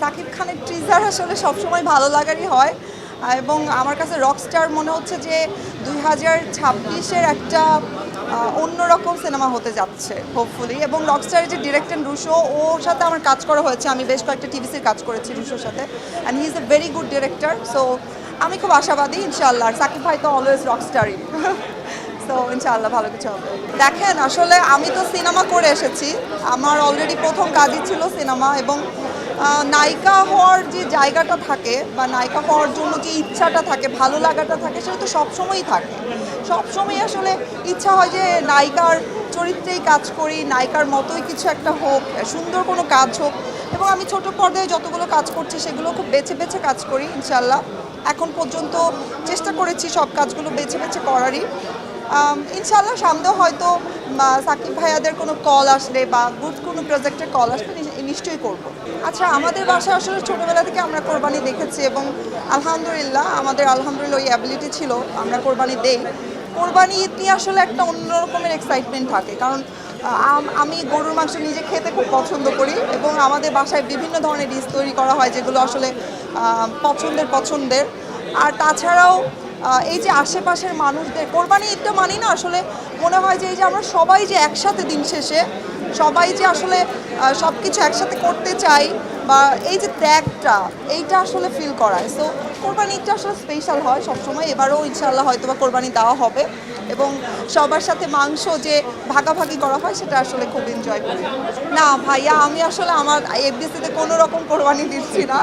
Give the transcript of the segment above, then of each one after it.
সাকিব খানের টিজার আসলে সবসময় ভালো লাগারই হয় এবং আমার কাছে রকস্টার মনে হচ্ছে যে 2026-এর একটা অন্যরকম সিনেমা হতে যাচ্ছে হোপফুলি। এবং রকস্টারের যে ডিরেক্টর রুশো, ওর সাথে আমার কাজ করা হয়েছে, আমি বেশ কয়েকটা টিভিসির কাজ করেছি রুশোর সাথে, and he is a very good director. So আমি খুব আশাবাদী ইনশাআল্লাহ। আর সাকিব ভাই তো অলওয়েজ রকস্টারই। তো ইনশাআল্লাহ ভালো কিছু হবে। দেখেন আসলে আমি তো সিনেমা করে এসেছি, আমার অলরেডি প্রথম কাজই ছিল সিনেমা। এবং নায়িকা হওয়ার যে জায়গাটা থাকে বা নায়িকা হওয়ার জন্য যে ইচ্ছাটা থাকে, ভালো লাগাটা থাকে, সেটা তো সবসময়ই থাকে। সবসময় আসলে ইচ্ছা হয় যে নায়িকার চরিত্রেই কাজ করি, নায়িকার মতোই কিছু একটা হোক, সুন্দর কোনো কাজ হোক। এবং আমি ছোট পর্দায় যতগুলো কাজ করছি সেগুলো খুব বেছে বেছে কাজ করি ইনশাল্লাহ। এখন পর্যন্ত চেষ্টা করেছি সব কাজগুলো বেছে বেছে করারই। ইনশাআল্লাহ সামনেও হয়তো সাকিব ভাইয়াদের কোনো কল আসলে বা গুড কোনো প্রজেক্টের কল আসলে নিশ্চয়ই করব। আচ্ছা, আমাদের বাসায় আসলে ছোটোবেলা থেকে আমরা কোরবানি দেখেছি এবং আলহামদুলিল্লাহ আলহামদুলিল্লাহ ওই অ্যাবিলিটি ছিল, আমরা কোরবানি দেই। কোরবানি ঈদ নিয়ে আসলে একটা অন্য রকমের এক্সাইটমেন্ট থাকে, কারণ আমি গরুর মাংস নিজে খেতে খুব পছন্দ করি এবং আমাদের বাসায় বিভিন্ন ধরনের ডিশ তৈরি করা হয় যেগুলো আসলে পছন্দের। আর তাছাড়াও এই যে আশেপাশের মানুষদের কোরবানি ঈদটা মানি না, আসলে মনে হয় যে এই যে আমরা সবাই যে একসাথে দিন শেষে সবাই যে আসলে সব কিছু একসাথে করতে চাই, বা এই যে ত্যাগটা, এইটা আসলে ফিল করায়। সো কোরবানি ঈদটা আসলে স্পেশাল হয় সবসময়। এবারও ইনশাআল্লাহ হয়তো বা কোরবানি দেওয়া হবে এবং সবার সাথে মাংস যে ভাগাভাগি করা হয় সেটা আসলে খুব এনজয় করি। না ভাইয়া, আমি আসলে আমার এফডিসিতে কোনো রকম কোরবানি দিচ্ছি না,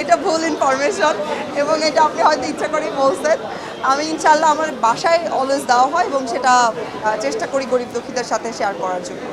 এটা ভুল ইনফরমেশন এবং এটা আপনি হয়তো ইচ্ছা করেই বলছেন। আমি ইনশাআল্লাহ আমার বাসায় অলওয়েজ দেওয়া হয় এবং সেটা চেষ্টা করি গরিব দুঃখীদের সাথে শেয়ার করার জন্য।